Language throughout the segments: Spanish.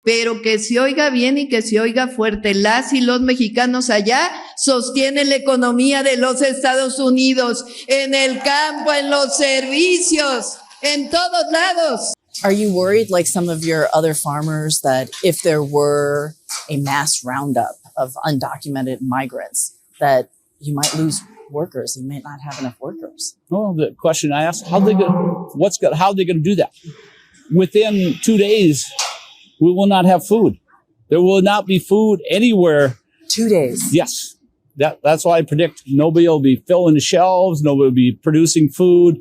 pero que se oiga bien y que se oiga fuerte. Las y los mexicanos allá sostienen la economía de los Estados Unidos, en el campo, en los servicios, en todos lados. Are you worried, like some of your other farmers, that if there were a mass roundup of undocumented migrants, that you might lose workers? You may not have enough workers. Well, the question I asked, how are they going to do that? Within 2 days, we will not have food. There will not be food anywhere. 2 days? Yes. That's why I predict nobody will be filling the shelves, nobody will be producing food.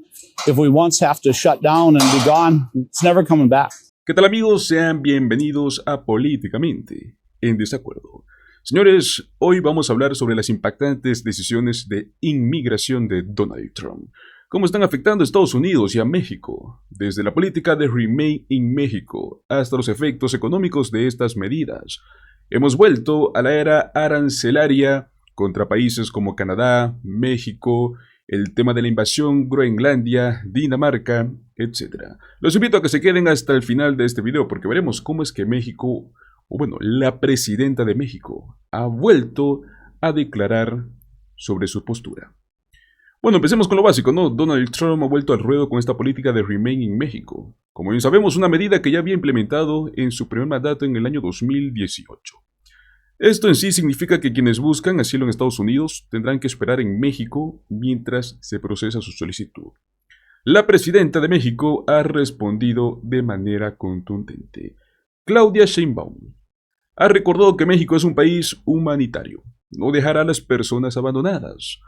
If we once have to shut down and be gone, it's never coming back. ¿Qué tal, amigos? Sean bienvenidos a Políticamente en Desacuerdo. Señores, hoy vamos a hablar sobre las impactantes decisiones de inmigración de Donald Trump. ¿Cómo están afectando a Estados Unidos y a México? Desde la política de Remain in México hasta los efectos económicos de estas medidas. Hemos vuelto a la era arancelaria contra países como Canadá, México, el tema de la invasión Groenlandia, Dinamarca, etc. Los invito a que se queden hasta el final de este video porque veremos cómo es que México, o bueno, la presidenta de México, ha vuelto a declarar sobre su postura. Bueno, empecemos con lo básico, ¿no? Donald Trump ha vuelto al ruedo con esta política de Remain in México. Como bien sabemos, una medida que ya había implementado en su primer mandato en el año 2018. Esto en sí significa que quienes buscan asilo en Estados Unidos tendrán que esperar en México mientras se procesa su solicitud. La presidenta de México ha respondido de manera contundente. Claudia Sheinbaum ha recordado que México es un país humanitario, no dejará a las personas abandonadas.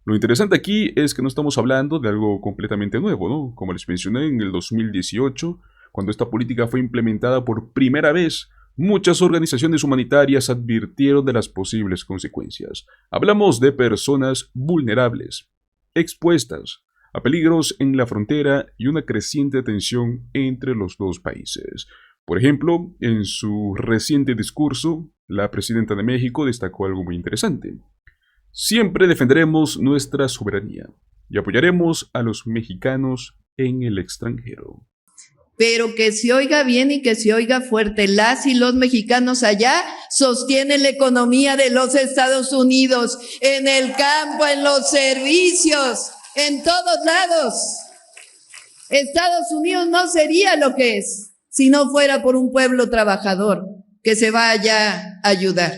Lo interesante aquí es que no estamos hablando de algo completamente nuevo, ¿no? Como les mencioné en el 2018, cuando esta política fue implementada por primera vez, muchas organizaciones humanitarias advirtieron de las posibles consecuencias. Hablamos de personas vulnerables, expuestas a peligros en la frontera y una creciente tensión entre los dos países. Por ejemplo, en su reciente discurso, la presidenta de México destacó algo muy interesante. Siempre defenderemos nuestra soberanía y apoyaremos a los mexicanos en el extranjero. Pero que se oiga bien y que se oiga fuerte. Las y los mexicanos allá sostienen la economía de los Estados Unidos, en el campo, en los servicios, en todos lados. Estados Unidos no sería lo que es si no fuera por un pueblo trabajador que se va allá a ayudar.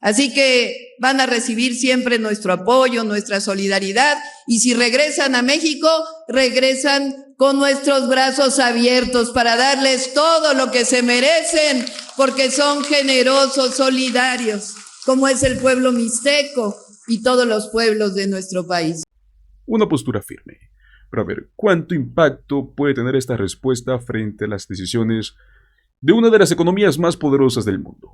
Así que van a recibir siempre nuestro apoyo, nuestra solidaridad, y si regresan a México, regresan con nuestros brazos abiertos para darles todo lo que se merecen, porque son generosos, solidarios, como es el pueblo mixteco y todos los pueblos de nuestro país. Una postura firme. Pero a ver, ¿cuánto impacto puede tener esta respuesta frente a las decisiones de una de las economías más poderosas del mundo?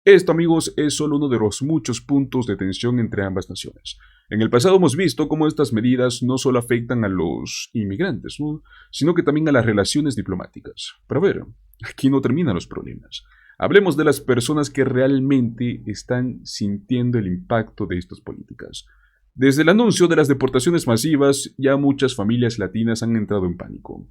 Esto, amigos, es solo uno de los muchos puntos de tensión entre ambas naciones. En el pasado hemos visto cómo estas medidas no solo afectan a los inmigrantes, ¿no?, sino que también a las relaciones diplomáticas. Pero a ver, aquí no terminan los problemas. Hablemos de las personas que realmente están sintiendo el impacto de estas políticas. Desde el anuncio de las deportaciones masivas, ya muchas familias latinas han entrado en pánico.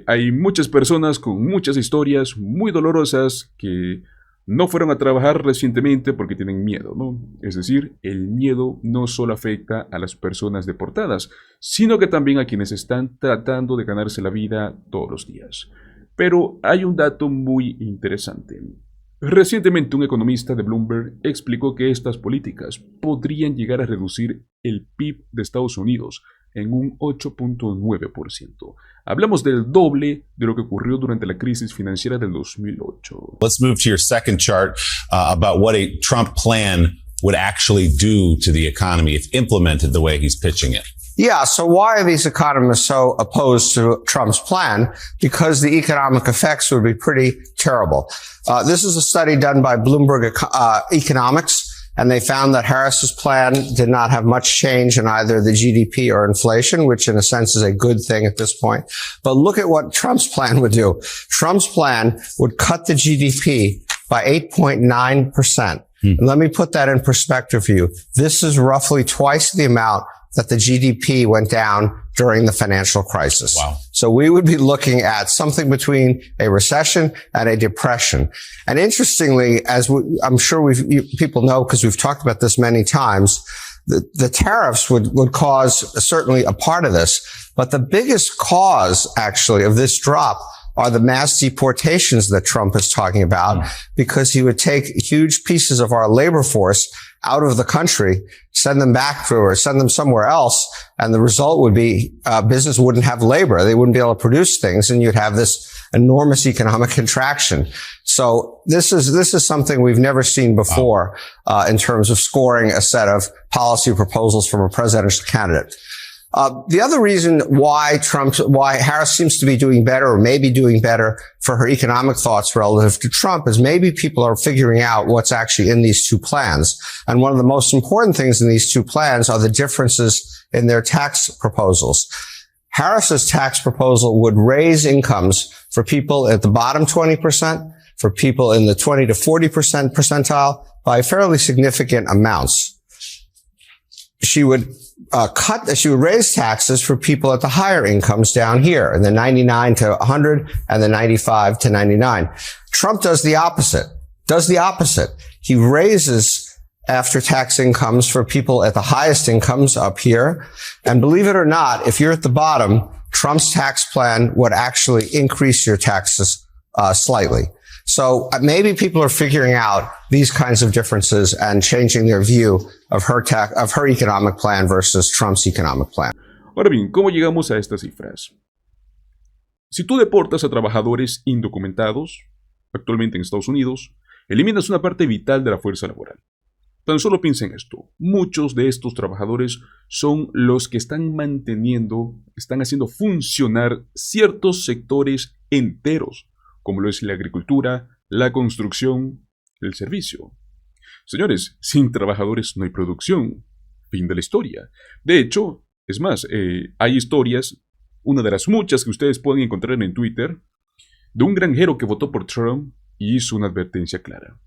Hay muchas personas con muchas historias muy dolorosas que no fueron a trabajar recientemente porque tienen miedo, ¿no? Es decir, el miedo no solo afecta a las personas deportadas, sino que también a quienes están tratando de ganarse la vida todos los días. Pero hay un dato muy interesante. Recientemente un economista de Bloomberg explicó que estas políticas podrían llegar a reducir el PIB de Estados Unidos en un 8.9%. Hablamos del doble de lo que ocurrió durante la crisis financiera del 2008. Let's move to your second chart about what a Trump plan would actually do to the economy if implemented the way he's pitching it. Yeah, so why are these economists so opposed to Trump's plan? Because the economic effects would be pretty terrible. This is a study done by Bloomberg Economics, and they found that Harris's plan did not have much change in either the GDP or inflation, which in a sense is a good thing at this point. But look at what Trump's plan would do. Trump's plan would cut the GDP by 8.9%. And let me put that in perspective for you. This is roughly twice the amount that the GDP went down during the financial crisis. Wow. So we would be looking at something between a recession and a depression. And interestingly, I'm sure people know because we've talked about this many times, the tariffs would cause certainly a part of this. But the biggest cause actually of this drop are the mass deportations that Trump is talking about, because he would take huge pieces of our labor force out of the country, send them back or send them somewhere else. And the result would be, business wouldn't have labor. They wouldn't be able to produce things, and you'd have this enormous economic contraction. So this is something we've never seen before, in terms of scoring a set of policy proposals from a presidential candidate. The other reason why Harris seems to be doing better, or maybe doing better for her economic thoughts relative to Trump, is maybe people are figuring out what's actually in these two plans. And one of the most important things in these two plans are the differences in their tax proposals. Harris's tax proposal would raise incomes for people at the bottom 20%, for people in the 20 to 40% percentile by fairly significant amounts. She would raise taxes for people at the higher incomes down here, in the 99 to 100 and the 95 to 99. Trump does the opposite. He raises after-tax incomes for people at the highest incomes up here. And believe it or not, if you're at the bottom, Trump's tax plan would actually increase your taxes slightly. So maybe people are figuring out these kinds of differences and changing their view of her economic plan versus Trump's economic plan. Ahora bien, ¿cómo llegamos a estas cifras? Si tú deportas a trabajadores indocumentados, actualmente en Estados Unidos, eliminas una parte vital de la fuerza laboral. Tan solo piensa en esto. Muchos de estos trabajadores son los que están haciendo funcionar ciertos sectores enteros, como lo es la agricultura, la construcción, el servicio. Señores, sin trabajadores no hay producción. Fin de la historia. De hecho, es más, hay historias, una de las muchas que ustedes pueden encontrar en Twitter, de un granjero que votó por Trump y hizo una advertencia clara.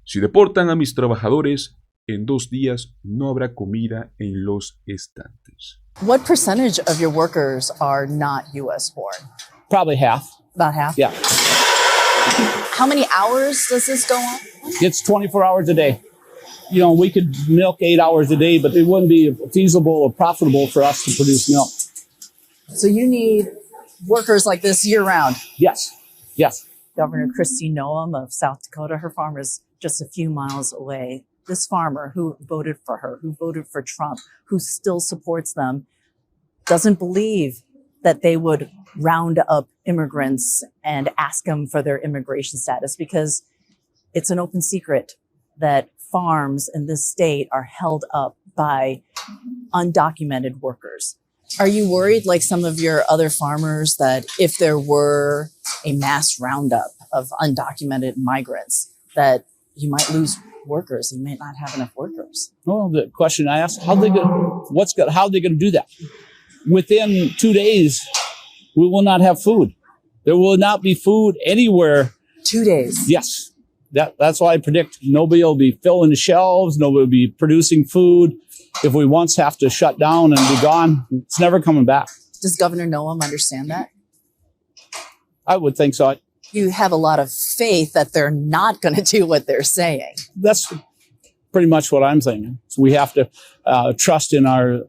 Si deportan a mis trabajadores, en 2 días no habrá comida en los estantes. What percentage of your workers are not U.S. born? Probably half. About half? Yeah. How many hours does this go on? It's 24 hours a day. You know, we could milk 8 hours a day, but it wouldn't be feasible or profitable for us to produce milk. So you need workers like this year round? Yes. Yes. Governor Kristi Noem of South Dakota, her farm is just a few miles away. This farmer who voted for her, who voted for Trump, who still supports them, doesn't believe that they would round up immigrants and ask them for their immigration status, because it's an open secret that farms in this state are held up by undocumented workers. Are you worried, like some of your other farmers, that if there were a mass roundup of undocumented migrants, that you might lose workers? You may not have enough workers. Well, the question I asked, how are they going to do that? Within 2 days, we will not have food. There will not be food anywhere. 2 days? Yes. That's why I predict nobody will be filling the shelves. Nobody will be producing food. If we once have to shut down and be gone, it's never coming back. Does Governor Noem understand that? I would think so. You have a lot of faith that they're not going to do what they're saying. That's pretty much what I'm saying. So we have to trust in our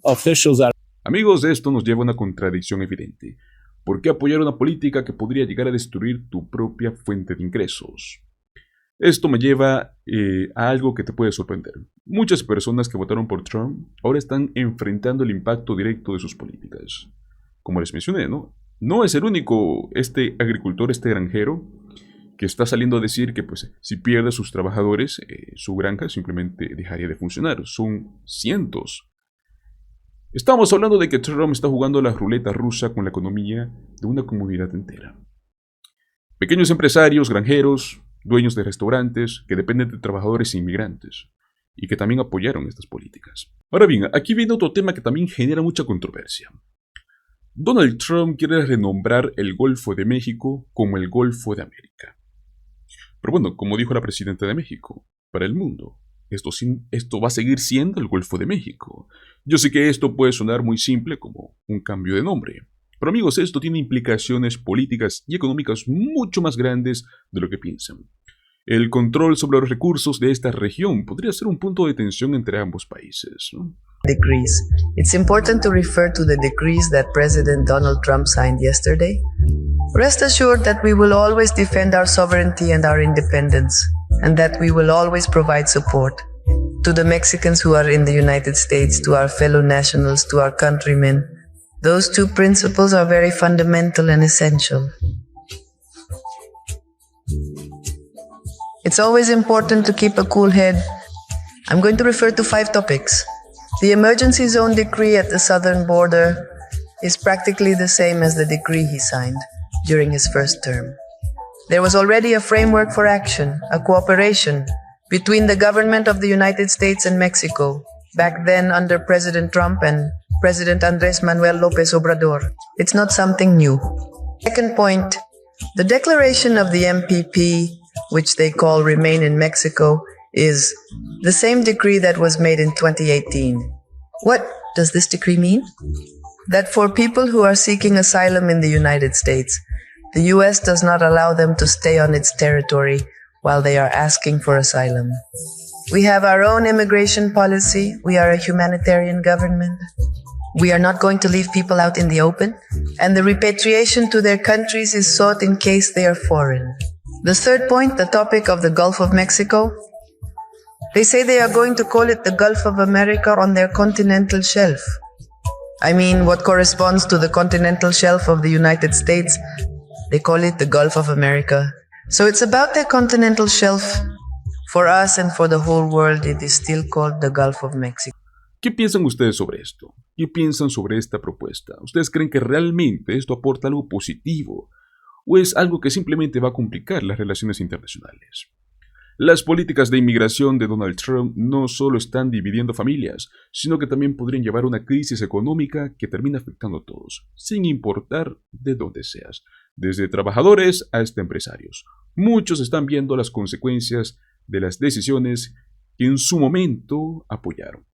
officials. Amigos, esto nos lleva a una contradicción evidente. ¿Por qué apoyar una política que podría llegar a destruir tu propia fuente de ingresos? Esto me lleva a algo que te puede sorprender. Muchas personas que votaron por Trump ahora están enfrentando el impacto directo de sus políticas. Como les mencioné, no es el único agricultor, granjero, que está saliendo a decir que pues, si pierde a sus trabajadores, su granja simplemente dejaría de funcionar. Son cientos. Estamos hablando de que Trump está jugando la ruleta rusa con la economía de una comunidad entera. Pequeños empresarios, granjeros, dueños de restaurantes que dependen de trabajadores inmigrantes y que también apoyaron estas políticas. Ahora bien, aquí viene otro tema que también genera mucha controversia. Donald Trump quiere renombrar el Golfo de México como el Golfo de América. Pero bueno, como dijo la presidenta de México, para el mundo, esto va a seguir siendo el Golfo de México. Yo sé que esto puede sonar muy simple como un cambio de nombre, Pero amigos, esto tiene implicaciones políticas y económicas mucho más grandes de lo que piensan. El control sobre los recursos de esta región podría ser un punto de tensión entre ambos países, ¿no? Decrees. It's important to refer to the decrees that President Donald Trump signed yesterday. Rest assured that we will always defend our sovereignty and our independence, and that we will always provide support to the Mexicans who are in the United States, to our fellow nationals, to our countrymen. Those two principles are very fundamental and essential. It's always important to keep a cool head. I'm going to refer to 5 topics. The emergency zone decree at the southern border is practically the same as the decree he signed during his first term. There was already a framework for action, a cooperation between the government of the United States and Mexico, back then under President Trump and President Andrés Manuel López Obrador. It's not something new. Second point, the declaration of the MPP, which they call Remain in Mexico, is the same decree that was made in 2018. What does this decree mean? That for people who are seeking asylum in the United States, the U.S. does not allow them to stay on its territory while they are asking for asylum. We have our own immigration policy. We are a humanitarian government. We are not going to leave people out in the open, and the repatriation to their countries is sought in case they are foreign. The third point, the topic of the Gulf of Mexico. They say they are going to call it the Gulf of America on their continental shelf. I mean, what corresponds to the continental shelf of the United States, they call it the Gulf of America. So it's about their continental shelf. For us and for the whole world, it is still called the Gulf of Mexico. ¿Qué piensan ustedes sobre esto? ¿Qué piensan sobre esta propuesta? ¿Ustedes creen que realmente esto aporta algo positivo? ¿O es algo que simplemente va a complicar las relaciones internacionales? Las políticas de inmigración de Donald Trump no solo están dividiendo familias, sino que también podrían llevar a una crisis económica que termina afectando a todos, sin importar de dónde seas, desde trabajadores hasta empresarios. Muchos están viendo las consecuencias de las decisiones que en su momento apoyaron.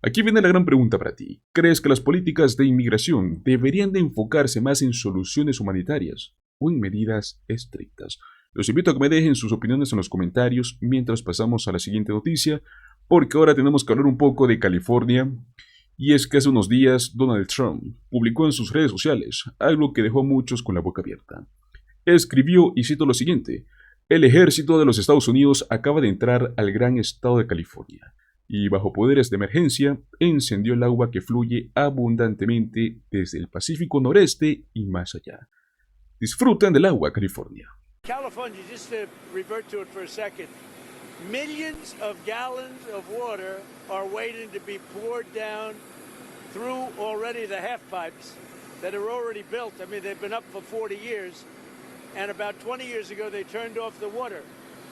Aquí viene la gran pregunta para ti. ¿Crees que las políticas de inmigración deberían de enfocarse más en soluciones humanitarias o en medidas estrictas? Los invito a que me dejen sus opiniones en los comentarios mientras pasamos a la siguiente noticia, porque ahora tenemos que hablar un poco de California. Y es que hace unos días Donald Trump publicó en sus redes sociales algo que dejó a muchos con la boca abierta. Escribió, y cito lo siguiente: el ejército de los Estados Unidos acaba de entrar al gran estado de California y bajo poderes de emergencia encendió el agua que fluye abundantemente desde el Pacífico Noreste y más allá. Disfruten del agua, California. California, just to revert to it for a second, millions of gallons of water are waiting to be poured down through already the half pipes that are already built. I mean, they've been up for 40 years, and about 20 years ago they turned off the water.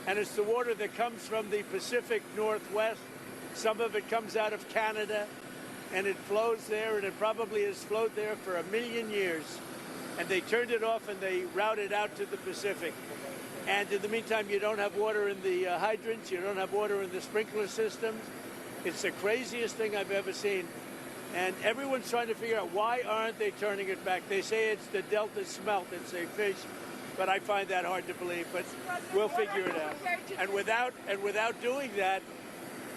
And it's the water that comes from the Pacific Northwest. Some of it comes out of Canada, and it flows there, and it probably has flowed there for 1,000,000 years. And they turned it off and they routed out to the Pacific. And in the meantime, you don't have water in the hydrants, you don't have water in the sprinkler systems. It's the craziest thing I've ever seen. And everyone's trying to figure out, why aren't they turning it back? They say it's the Delta smelt, it's a fish, but I find that hard to believe, but we'll figure it out. And without doing that,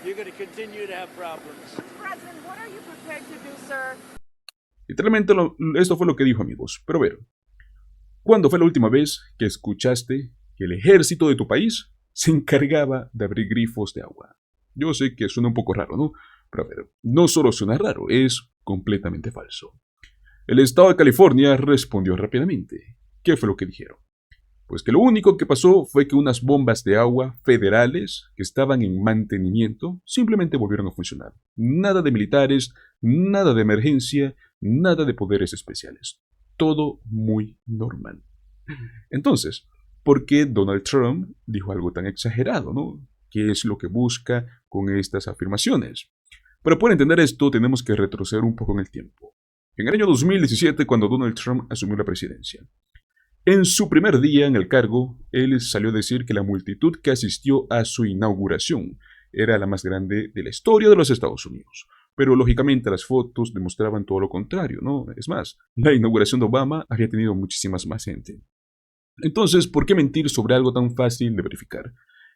you're going to continue to have problems. President, what are you prepared to do, sir? Literalmente esto fue lo que dijo, amigos. Pero a ver, ¿cuándo fue la última vez que escuchaste que el ejército de tu país se encargaba de abrir grifos de agua? Yo sé que suena un poco raro, ¿no? Pero a ver, no solo suena raro, es completamente falso. El estado de California respondió rápidamente. ¿Qué fue lo que dijeron? Pues que lo único que pasó fue que unas bombas de agua federales que estaban en mantenimiento simplemente volvieron a funcionar. Nada de militares, nada de emergencia, nada de poderes especiales. Todo muy normal. Entonces, ¿por qué Donald Trump dijo algo tan exagerado, no? ¿Qué es lo que busca con estas afirmaciones? Para poder entender esto, tenemos que retroceder un poco en el tiempo. En el año 2017, cuando Donald Trump asumió la presidencia, en su primer día en el cargo, él salió a decir que la multitud que asistió a su inauguración era la más grande de la historia de los Estados Unidos. Pero lógicamente las fotos demostraban todo lo contrario, ¿no? Es más, la inauguración de Obama había tenido muchísimas más gente. Entonces, ¿por qué mentir sobre algo tan fácil de verificar?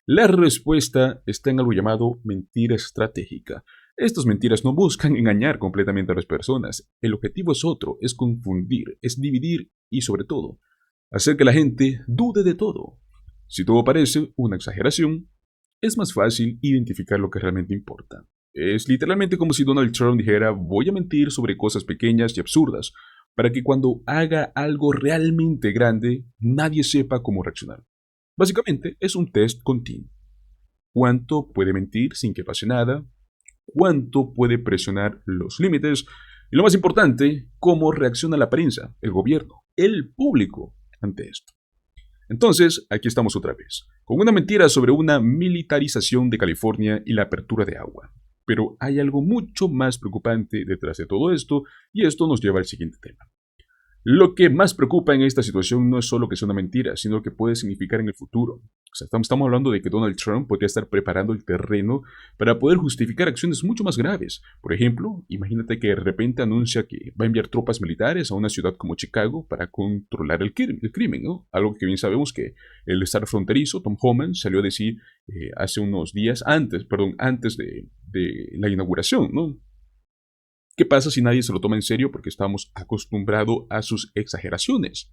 La respuesta está en algo llamado mentira estratégica. Estas mentiras no buscan engañar completamente a las personas. El objetivo es otro, es confundir, es dividir y, sobre todo, hacer que la gente dude de todo. Si todo parece una exageración, es más fácil identificar lo que realmente importa. Es literalmente como si Donald Trump dijera: voy a mentir sobre cosas pequeñas y absurdas, para que cuando haga algo realmente grande, nadie sepa cómo reaccionar. Básicamente, es un test continuo. ¿Cuánto puede mentir sin que pase nada? ¿Cuánto puede presionar los límites? Y lo más importante, ¿cómo reacciona la prensa, el gobierno, el público ante esto? Entonces, aquí estamos otra vez, con una mentira sobre una militarización de California y la apertura de agua. Pero hay algo mucho más preocupante detrás de todo esto, y esto nos lleva al siguiente tema. Lo que más preocupa en esta situación no es solo que sea una mentira, sino que puede significar en el futuro. O sea, estamos hablando de que Donald Trump podría estar preparando el terreno para poder justificar acciones mucho más graves. Por ejemplo, imagínate que de repente anuncia que va a enviar tropas militares a una ciudad como Chicago para controlar el crimen, ¿no? Algo que bien sabemos que el estar fronterizo, Tom Homan, salió a decir hace unos días antes de la inauguración, ¿no? ¿Qué pasa si nadie se lo toma en serio porque estamos acostumbrados a sus exageraciones?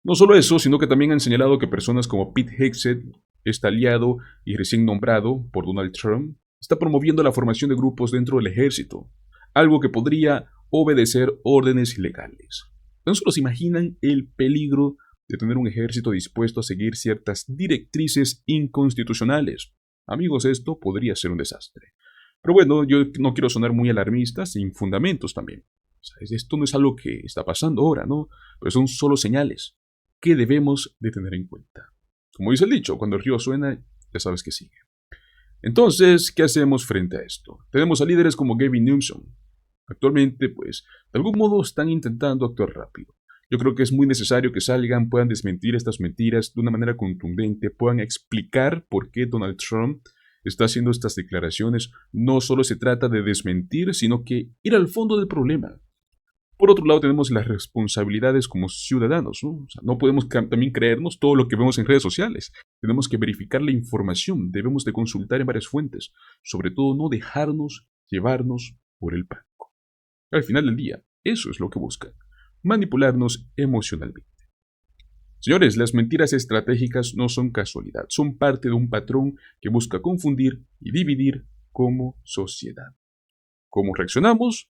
No solo eso, sino que también han señalado que personas como Pete Hegseth, este aliado y recién nombrado por Donald Trump, está promoviendo la formación de grupos dentro del ejército, algo que podría obedecer órdenes ilegales. ¿No solo se imaginan el peligro de tener un ejército dispuesto a seguir ciertas directrices inconstitucionales? Amigos, esto podría ser un desastre. Pero bueno, yo no quiero sonar muy alarmista, sin fundamentos también. O sea, esto no es algo que está pasando ahora, ¿no? Pero son solo señales que debemos de tener en cuenta. Como dice el dicho, cuando el río suena, ya sabes que sigue. Entonces, ¿qué hacemos frente a esto? Tenemos a líderes como Gavin Newsom. Actualmente, pues, de algún modo están intentando actuar rápido. Yo creo que es muy necesario que salgan, puedan desmentir estas mentiras de una manera contundente, puedan explicar por qué Donald Trump está haciendo estas declaraciones. No solo se trata de desmentir, sino que ir al fondo del problema. Por otro lado, tenemos las responsabilidades como ciudadanos, ¿no? O sea, no podemos también creernos todo lo que vemos en redes sociales. Tenemos que verificar la información, debemos de consultar en varias fuentes. Sobre todo, no dejarnos llevarnos por el pánico. Al final del día, eso es lo que buscan: manipularnos emocionalmente. Señores, las mentiras estratégicas no son casualidad, son parte de un patrón que busca confundir y dividir como sociedad. ¿Cómo reaccionamos?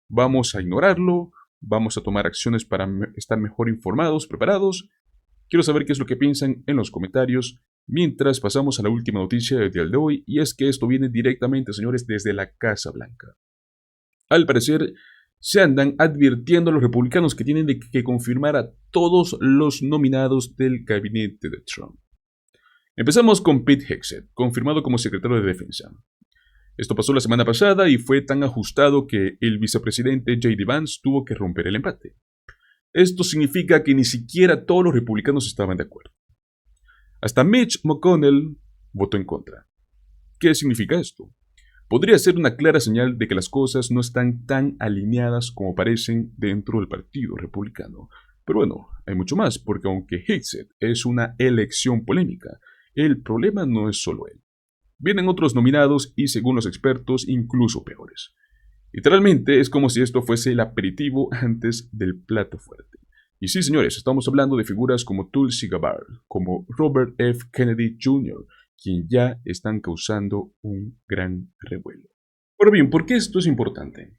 ¿Vamos a ignorarlo? ¿Vamos a tomar acciones para estar mejor informados, preparados? Quiero saber qué es lo que piensan en los comentarios, mientras pasamos a la última noticia del día de hoy, y es que esto viene directamente, señores, desde la Casa Blanca. Al parecer, se andan advirtiendo a los republicanos que tienen que confirmar a todos los nominados del gabinete de Trump. Empezamos con Pete Hegseth, confirmado como secretario de Defensa. Esto pasó la semana pasada y fue tan ajustado que el vicepresidente J.D. Vance tuvo que romper el empate. Esto significa que ni siquiera todos los republicanos estaban de acuerdo. Hasta Mitch McConnell votó en contra. ¿Qué significa esto? Podría ser una clara señal de que las cosas no están tan alineadas como parecen dentro del Partido Republicano. Pero bueno, hay mucho más, porque aunque Hegseth es una elección polémica, el problema no es solo él. Vienen otros nominados y, según los expertos, incluso peores. Literalmente es como si esto fuese el aperitivo antes del plato fuerte. Y sí, señores, estamos hablando de figuras como Tulsi Gabbard, como Robert F. Kennedy Jr., quien ya están causando un gran revuelo. Ahora bien, ¿por qué esto es importante?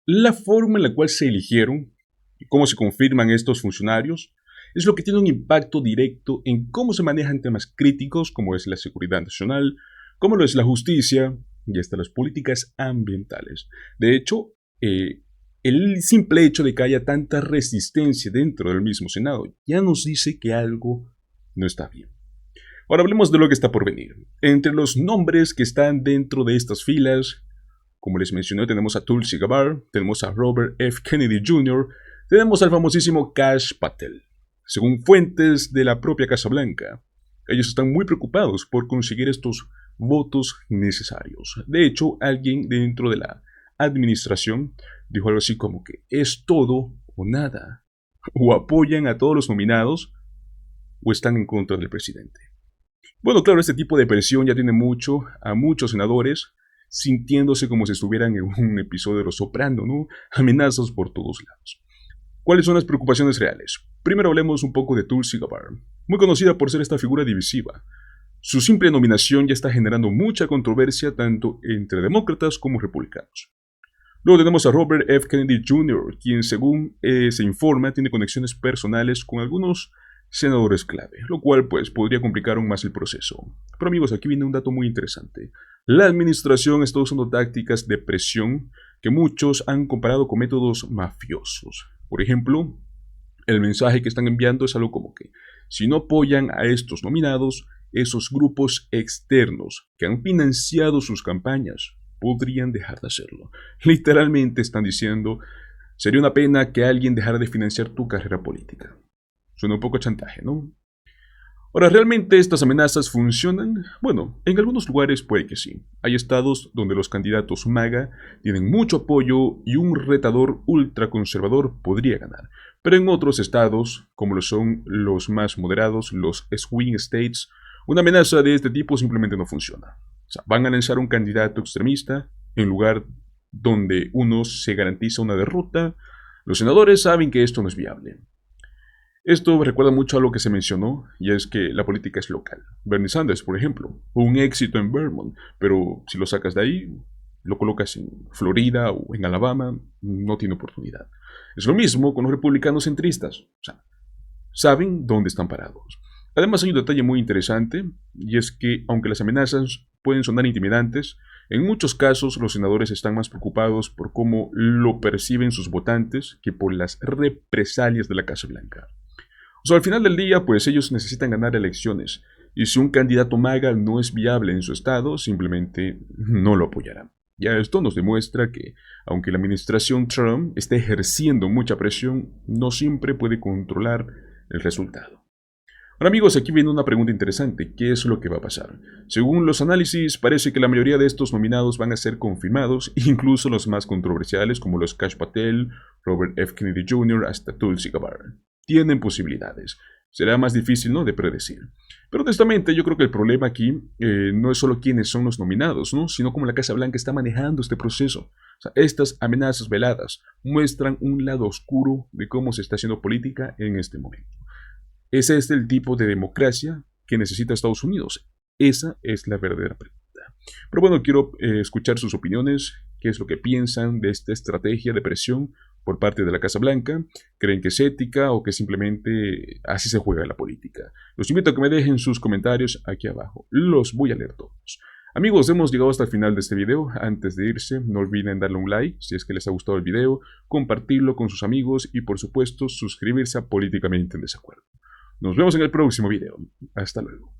La forma en la cual se eligieron y cómo se confirman estos funcionarios es lo que tiene un impacto directo en cómo se manejan temas críticos como es la seguridad nacional, como lo es la justicia y hasta las políticas ambientales. De hecho, el simple hecho de que haya tanta resistencia dentro del mismo Senado ya nos dice que algo no está bien. Ahora hablemos de lo que está por venir. Entre los nombres que están dentro de estas filas, como les mencioné, tenemos a Tulsi Gabbard, tenemos a Robert F. Kennedy Jr., tenemos al famosísimo Kash Patel. Según fuentes de la propia Casa Blanca, ellos están muy preocupados por conseguir estos votos necesarios. De hecho, alguien dentro de la administración dijo algo así como que es todo o nada. O apoyan a todos los nominados o están en contra del presidente. Bueno, claro, este tipo de presión ya tiene a muchos senadores sintiéndose como si estuvieran en un episodio de Los Soprano, ¿no? Amenazas por todos lados. ¿Cuáles son las preocupaciones reales? Primero hablemos un poco de Tulsi Gabbard, muy conocida por ser esta figura divisiva. Su simple nominación ya está generando mucha controversia tanto entre demócratas como republicanos. Luego tenemos a Robert F. Kennedy Jr., quien según se informa tiene conexiones personales con algunos senadores clave, lo cual pues podría complicar aún más el proceso. Pero amigos, aquí viene un dato muy interesante. La administración está usando tácticas de presión que muchos han comparado con métodos mafiosos. Por ejemplo, el mensaje que están enviando es algo como que si no apoyan a estos nominados, esos grupos externos que han financiado sus campañas podrían dejar de hacerlo. Literalmente están diciendo, sería una pena que alguien dejara de financiar tu carrera política. Suena un poco a chantaje, ¿no? Ahora, ¿realmente estas amenazas funcionan? Bueno, en algunos lugares puede que sí. Hay estados donde los candidatos MAGA tienen mucho apoyo y un retador ultraconservador podría ganar. Pero en otros estados, como lo son los más moderados, los swing states, una amenaza de este tipo simplemente no funciona. O sea, van a lanzar un candidato extremista en lugar donde uno se garantiza una derrota. Los senadores saben que esto no es viable. Esto recuerda mucho a lo que se mencionó, y es que la política es local. Bernie Sanders, por ejemplo, fue un éxito en Vermont, pero si lo sacas de ahí, lo colocas en Florida o en Alabama, no tiene oportunidad. Es lo mismo con los republicanos centristas, o sea, saben dónde están parados. Además hay un detalle muy interesante, y es que aunque las amenazas pueden sonar intimidantes, en muchos casos los senadores están más preocupados por cómo lo perciben sus votantes que por las represalias de la Casa Blanca. O sea, al final del día, pues ellos necesitan ganar elecciones, y si un candidato MAGA no es viable en su estado, simplemente no lo apoyarán. Ya esto nos demuestra que, aunque la administración Trump esté ejerciendo mucha presión, no siempre puede controlar el resultado. Ahora amigos, aquí viene una pregunta interesante, ¿qué es lo que va a pasar? Según los análisis, parece que la mayoría de estos nominados van a ser confirmados, incluso los más controversiales como los Kash Patel, Robert F. Kennedy Jr., hasta Tulsi Gabbard. Tienen posibilidades. Será más difícil, ¿no?, de predecir. Pero honestamente yo creo que el problema aquí no es solo quiénes son los nominados, ¿no?, sino cómo la Casa Blanca está manejando este proceso. O sea, estas amenazas veladas muestran un lado oscuro de cómo se está haciendo política en este momento. ¿Ese es el tipo de democracia que necesita Estados Unidos? Esa es la verdadera pregunta. Pero bueno, quiero escuchar sus opiniones, qué es lo que piensan de esta estrategia de presión por parte de la Casa Blanca. ¿Creen que es ética o que simplemente así se juega la política? Los invito a que me dejen sus comentarios aquí abajo. Los voy a leer todos. Amigos, hemos llegado hasta el final de este video. Antes de irse, no olviden darle un like si es que les ha gustado el video, compartirlo con sus amigos y por supuesto suscribirse a Políticamente en Desacuerdo. Nos vemos en el próximo video. Hasta luego.